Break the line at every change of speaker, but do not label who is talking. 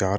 4